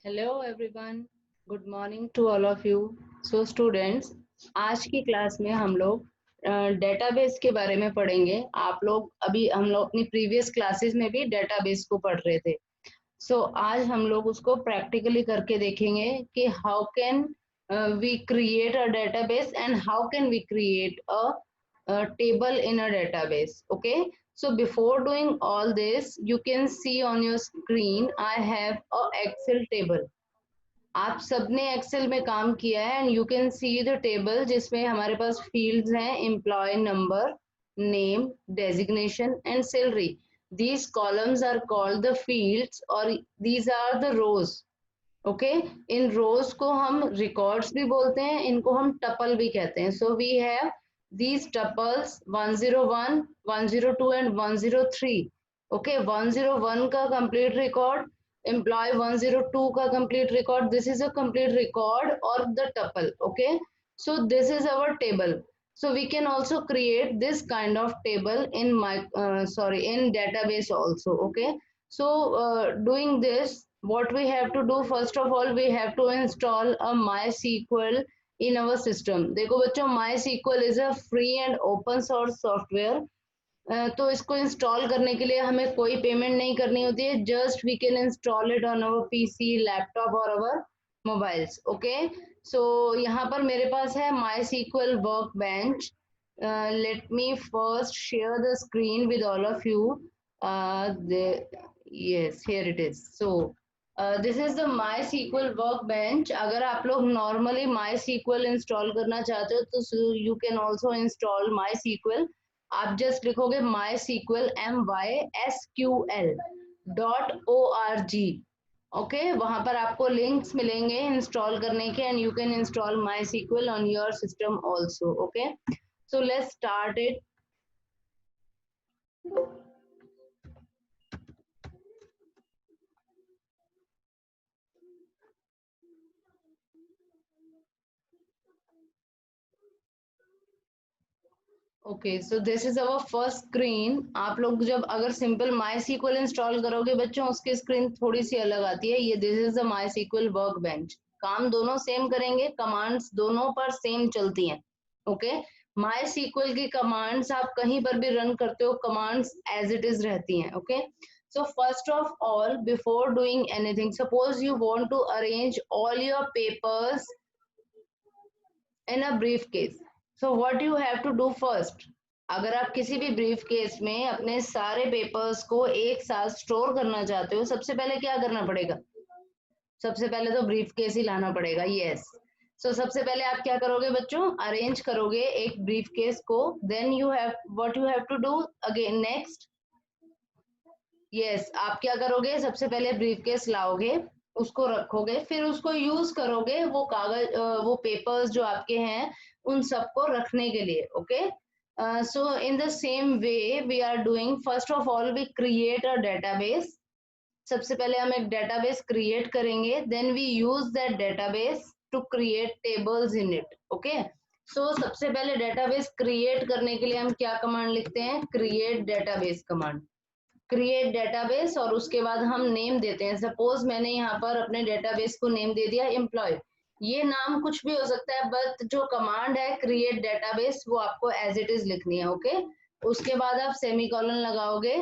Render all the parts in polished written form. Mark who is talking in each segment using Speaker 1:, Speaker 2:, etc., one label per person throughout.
Speaker 1: Hello everyone, good morning to all of you. So students, आज की class में हम लोग डेटाबेस के बारे में पढ़ेंगे। आप लोग हम लोग अपनी प्रीवियस क्लासेस में भी डेटाबेस को पढ़ रहे थे। सो आज हम लोग उसको प्रैक्टिकली करके देखेंगे कि how can we create a database and how can we create a table in a database. Okay, so before doing all this, you can see on your screen I have a Excel table. आप सबने Excel में काम किया है and you can see the table जिसमें हमारे पास fields हैं, employee number, name, designation and salary. These columns are called the fields और these are the rows. Okay, इन रोज को हम रिकॉर्ड्स भी बोलते हैं, इनको हम टपल भी कहते हैं। So we have these tuples 101, 102 and 103। Okay, 101 का कंप्लीट रिकॉर्ड, employee 102 का complete record, this is a complete record or the tuple. Okay, so this is our table. So we can also create this kind of table in in database also. Okay, so doing this, what we have to do, first of all we have to install a MySQL in our system. देखो बच्चों, MySQL is a free and open source software. तो इसको install करने के लिए हमें कोई payment नहीं करनी होती है। Just we can install it on our PC, laptop और अवर मोबाइल्स। ओके, सो यहाँ पर मेरे पास है My SQL Workbench. Let me first share the screen with all of you. Yes, here it is. So this is the my SQL Workbench. अगर आप लोग normally माई sequel install करना चाहते हो तो you can also install MySQL. आप just लिखोगे MySQL MySQL.org। Okay, वहां पर आपको लिंक्स मिलेंगे इंस्टॉल करने के and you can install MySQL on your system also. Okay, so let's start it. Okay, so this is our first screen. आप लोग जब अगर सिंपल MySQL इंस्टॉल करोगे बच्चों, उसकी स्क्रीन थोड़ी सी अलग आती है। ये this is the MySQL work bench. काम दोनों सेम करेंगे, कमांड्स दोनों पर सेम चलती हैं। ओके, MySQL की कमांड्स आप कहीं पर भी रन करते हो, कमांड्स एज इट इज रहती हैं। Okay, so first of all, before doing anything, suppose you want to arrange all your papers in a briefcase. So what you have to do first, अगर आप किसी भी brief case में अपने सारे papers को एक साथ स्टोर करना चाहते हो, सबसे पहले क्या करना पड़ेगा? सबसे पहले तो ब्रीफ केस ही लाना पड़ेगा। यस, सो सबसे पहले आप क्या करोगे बच्चों? अरेंज करोगे एक ब्रीफ केस को। Then you have what you have to do again next. Yes, आप क्या करोगे? सबसे पहले ब्रीफ केस लाओगे, उसको रखोगे, फिर उसको यूज करोगे वो कागज वो पेपर्स जो आपके हैं उन सबको रखने के लिए। Okay, so in the same way we are doing, first of all we create a database. सबसे पहले हम एक डेटाबेस क्रिएट करेंगे, then we use that database to create tables in it. Okay, so सबसे पहले डेटाबेस क्रिएट करने के लिए हम क्या कमांड लिखते हैं? Create database command. Create database और उसके बाद हम नेम देते हैं। सपोज मैंने यहाँ पर अपने डेटाबेस को नेम दे दिया एम्प्लॉय। ये नाम कुछ भी हो सकता है, बट जो कमांड है क्रिएट डेटाबेस वो आपको एज इट इज लिखनी है। ओके, उसके बाद आप सेमीकोलन लगाओगे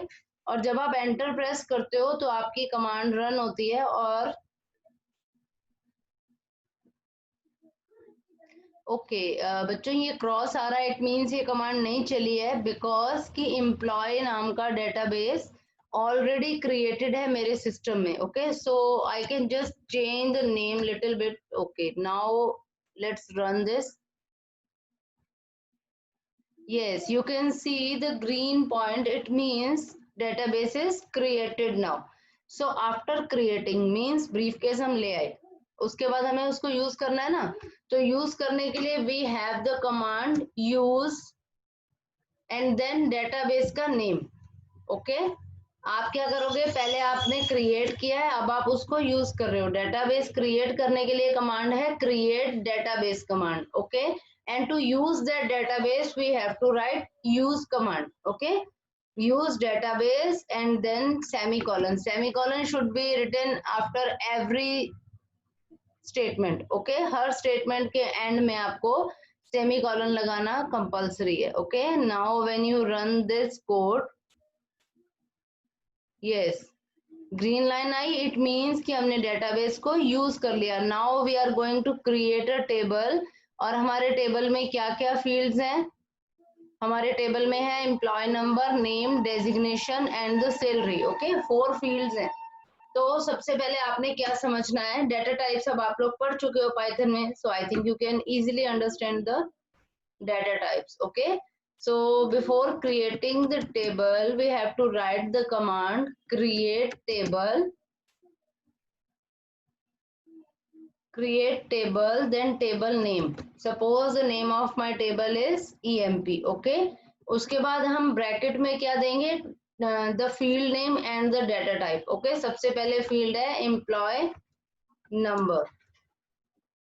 Speaker 1: और जब आप एंटर प्रेस करते हो तो आपकी कमांड रन होती है। और ओके बच्चों, ये क्रॉस आ रहा है, इट मीन्स ये कमांड नहीं चली है, बिकॉज कि एम्प्लॉय नाम का डेटाबेस ऑलरेडी क्रिएटेड है मेरे सिस्टम में। Okay, so I can just change the name little bit. Okay, now let's run this. Yes, you can see the green point. It means database is created now. So after creating means briefcase हम ले आए, उसके बाद हमें उसको use करना है ना। तो यूज करने के लिए we have the command use and then database का name. ओके, आप क्या करोगे? पहले आपने क्रिएट किया है, अब आप उसको यूज कर रहे हो। डेटाबेस क्रिएट करने के लिए कमांड है create database command. Okay, and to use that database we have to write use command. Okay, use database and then semicolon. Semicolon should be written after every statement. Okay, हर statement के end में आपको semicolon लगाना compulsory है। Okay, now when you run this code, yes, green line आई, it means कि हमने database को यूज कर लिया। Now we are going to create a table, और हमारे टेबल में क्या क्या फील्ड्स हैं? हमारे टेबल में है employee number, name, designation and the salary. Okay, 4 fields हैं। तो सबसे पहले आपने क्या समझना है, डेटा टाइप्स अब आप लोग पढ़ चुके हो पाइथन में, so I think you can easily understand the data types. Okay, so before creating the table we have to write the command create table, then table name. Suppose the name of my table is emp. Okay, उसके बाद हम bracket में क्या देंगे, the field name and the data type. Okay, सबसे पहले field है employee number.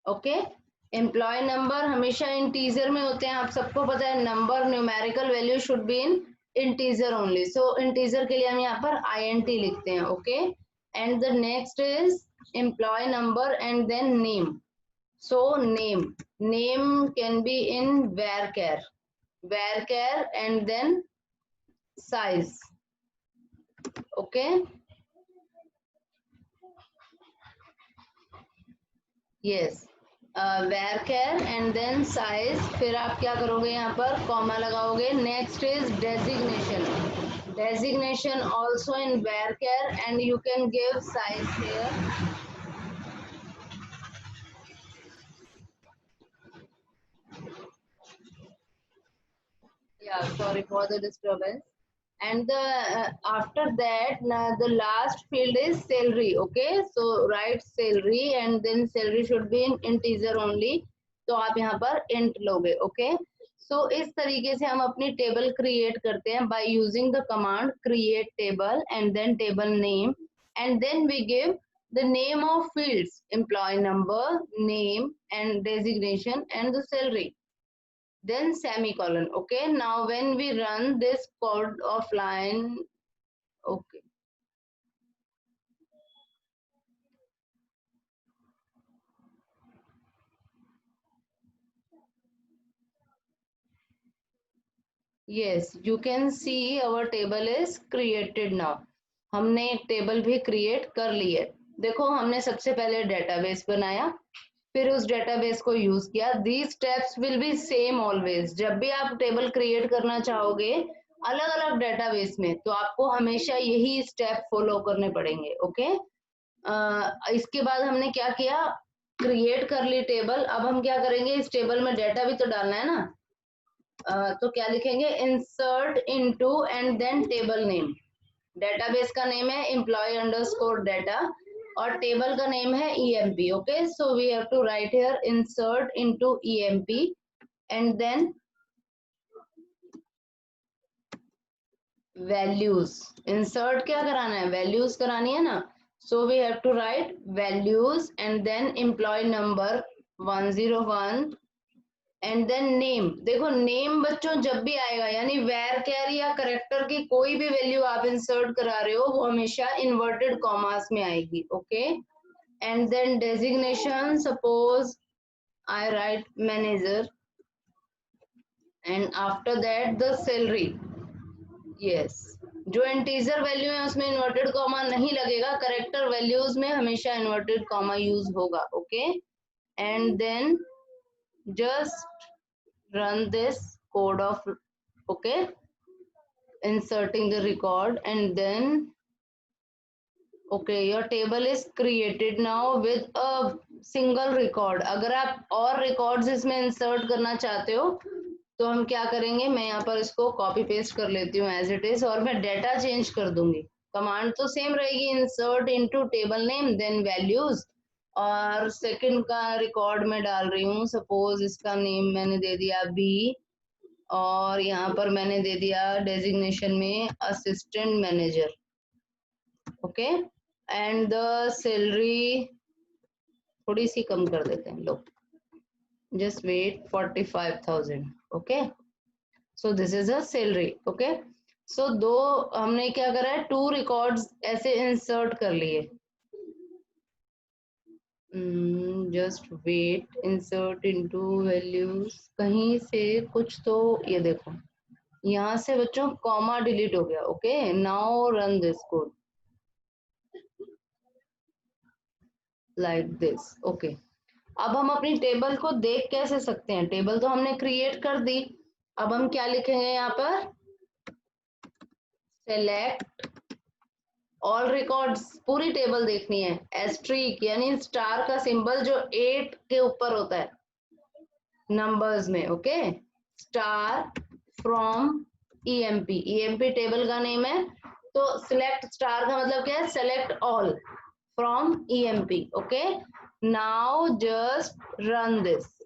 Speaker 1: Okay, employee number हमेशा इंटीजर में होते हैं, आप सबको पता है। Number numerical value should be in integer only, so integer के लिए हम यहाँ पर INT लिखते हैं। Okay, and the next is employee number and then name. So name can be in varchar and then size. Okay, yes, varchar and then size। फिर आप क्या करोगे, यहाँ पर कॉमा लगाओगे। Next is designation also in varchar and you can give size here। Yeah, sorry for the disturbance। And the after that the last field is salary। Okay, so write salary and then salary should be in integer only, तो आप यहाँ पर int लोगे। Okay, सो इस तरीके से हम अपनी टेबल क्रिएट करते हैं by using the command create table and then table name, and then we give the name of fields, employee number, name and designation and the salary, then semicolon। Okay, now when we run this code offline, okay, yes, you can see our table is created now। हमने एक table भी create कर ली है। देखो, हमने सबसे पहले database बनाया, फिर उस डेटाबेस को यूज किया। These steps will be same always. जब भी आप टेबल क्रिएट करना चाहोगे अलग अलग डेटाबेस में, तो आपको हमेशा यही स्टेप फॉलो करने पड़ेंगे। ओके, इसके बाद हमने क्या किया, क्रिएट कर ली टेबल। अब हम क्या करेंगे, इस टेबल में डेटा भी तो डालना है ना। तो क्या लिखेंगे, insert into and then table name. Database का नेम है एम्प्लॉय अंडरस्कोर डाटा और टेबल का नेम है EMP। Okay, so we have to write here insert into EMP and then values. Insert क्या कराना है, वैल्यूज करानी है ना, so we have to write values and then employee number 101 and then name. देखो, name बच्चों जब भी आएगा, यानी वेर कैर या करेक्टर की कोई भी वैल्यू आप इंसर्ट करा रहे हो, वो हमेशा इन्वर्टेड कॉमास में आएगी। Okay, and then designation, suppose I write manager and after that the salary. Yes, जो इंटीजर वैल्यू है उसमें इन्वर्टेड कॉमा नहीं लगेगा, करेक्टर वैल्यूज में हमेशा इन्वर्टेड कॉमा यूज होगा। Okay, and then just run this code of, okay, inserting the record and then okay, your table is created now with a single record। अगर आप और records इसमें insert करना चाहते हो तो हम क्या करेंगे, मैं यहाँ पर इसको कॉपी पेस्ट कर लेती हूँ एज इट इज, और मैं डेटा चेंज कर दूंगी। कमांड तो सेम रहेगी, insert into table name then values, और सेकंड का रिकॉर्ड में डाल रही हूँ, सपोज इसका नेम मैंने दे दिया B, और यहाँ पर मैंने दे दिया डेजिग्नेशन में assistant manager. Okay, and the salary थोड़ी सी कम कर देते हैं लोग, just wait, 45,000। Okay, so this is a salary. Okay, so दो हमने क्या करा है, 2 रिकॉर्ड्स ऐसे इंसर्ट कर लिए। Just wait, insert into values, कहीं से कुछ तो, ये देखो यहाँ से बच्चों कॉमा डिलीट हो गया। Okay, now run this code like this. Okay, अब हम अपनी टेबल को देख कैसे सकते हैं, टेबल तो हमने क्रिएट कर दी। अब हम क्या लिखेंगे यहाँ पर, सेलेक्ट ऑल रिकॉर्ड्स, पूरी टेबल देखनी है। एस्ट्रिक यानी स्टार का सिंबल जो 8 के ऊपर होता है नंबर्स में। Okay, star from EMP, EMP table का नेम है, तो सिलेक्ट स्टार का मतलब क्या है, select all from EMP. Okay, now just run this.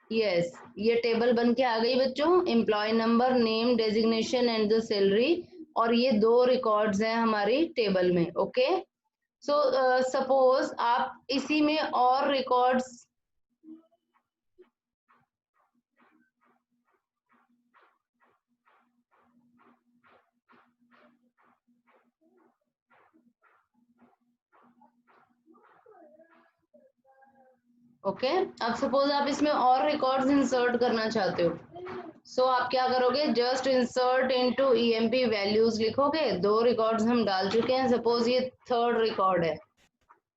Speaker 1: Yes, ये टेबल बन के आ गई बच्चों, employee number, name, designation and the salary, और ये 2 रिकॉर्ड्स हैं हमारी टेबल में। ओके, सो सपोज आप इसी में और रिकॉर्ड्स, ओके, अब सपोज आप इसमें और रिकॉर्ड्स इंसर्ट करना चाहते हो, सो आप क्या करोगे, just insert into EMP values लिखोगे। 2 रिकॉर्ड्स हम डाल चुके हैं, सपोज ये 3rd रिकॉर्ड है।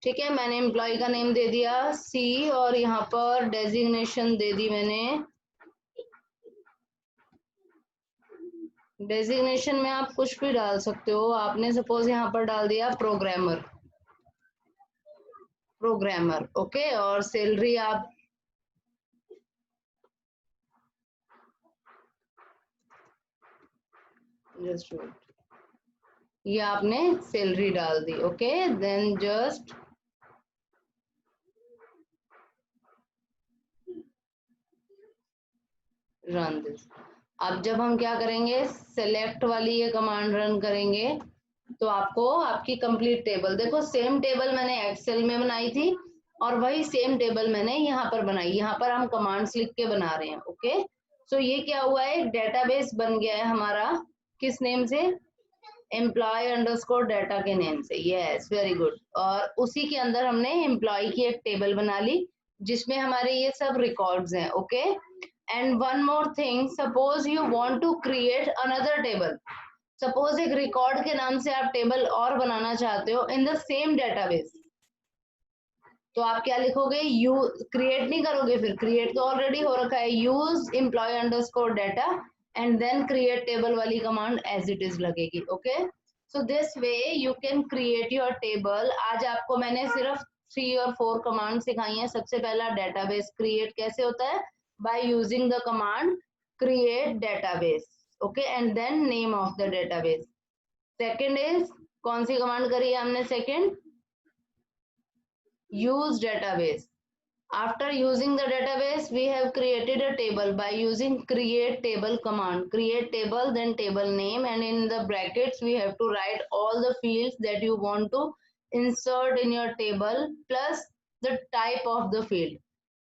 Speaker 1: ठीक है, मैंने एम्प्लॉय का नेम दे दिया सी, और यहाँ पर डेजिग्नेशन दे दी मैंने, डेजिग्नेशन में आप कुछ भी डाल सकते हो। आपने सपोज यहाँ पर डाल दिया प्रोग्रामर, प्रोग्रामर। ओके, और सैलरी आप जस्ट, ये आपने सैलरी डाल दी। Okay, then just run this. अब जब हम क्या करेंगे, सेलेक्ट वाली ये कमांड रन करेंगे, तो आपको आपकी कंप्लीट टेबल, देखो सेम टेबल मैंने एक्सेल में बनाई थी और वही सेम टेबल मैंने यहाँ पर बनाई। यहाँ पर हम कमांड्स लिख के बना रहे हैं। ओके, सो ये क्या हुआ है, डेटाबेस बन गया है हमारा, किस नेम से, एम्प्लॉय अंडरस्कोर डाटा के नेम से। Yes, very good. और उसी के अंदर हमने एम्प्लॉय की एक टेबल बना ली जिसमें हमारे ये सब रिकॉर्ड्स हैं। Okay, and one more thing, suppose you want to create another table, suppose एक रिकॉर्ड के नाम से आप टेबल और बनाना चाहते हो इन द सेम डेटाबेस, तो आप क्या लिखोगे, यू, क्रिएट नहीं करोगे, फिर क्रिएट तो ऑलरेडी हो रखा है, use employee underscore data and then create table वाली कमांड एज इट इज लगेगी। Okay, so this way you can create your table. आज आपको मैंने सिर्फ 3 और 4 कमांड सिखाई हैं। सबसे पहला डेटाबेस क्रिएट कैसे होता है, by using the command create database. Okay, and then name of the database. Second is, कौन सी कमांड करी है हमने, second use database. After using the database, we have created a table by using create table command. Create table, then table name, and in the brackets we have to write all the fields that you want to insert in your table plus the type of the field.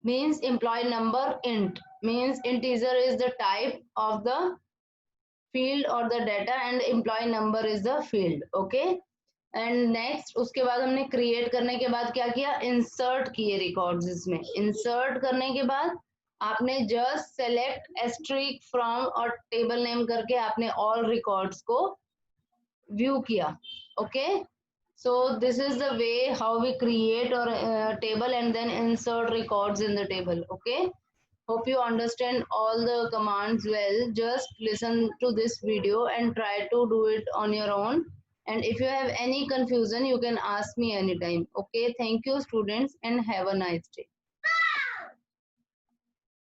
Speaker 1: Means employee number int, means integer is the type of the field or the data and employee number is the field. Okay, and next उसके बाद हमने create करने के बाद क्या किया, insert किए records. इसमें इंसर्ट करने के बाद आपने जस्ट सेलेक्ट एस्ट्रिक फ्रॉम और टेबल नेम करके आपने ऑल रिकॉर्ड्स को व्यू किया। Okay, so this is the way how we create or table and then insert records in the table. Okay, hope you understand all the commands well. Just listen to this video and try to do it on your own. And if you have any confusion, you can ask me anytime. Okay, thank you students and have a nice day.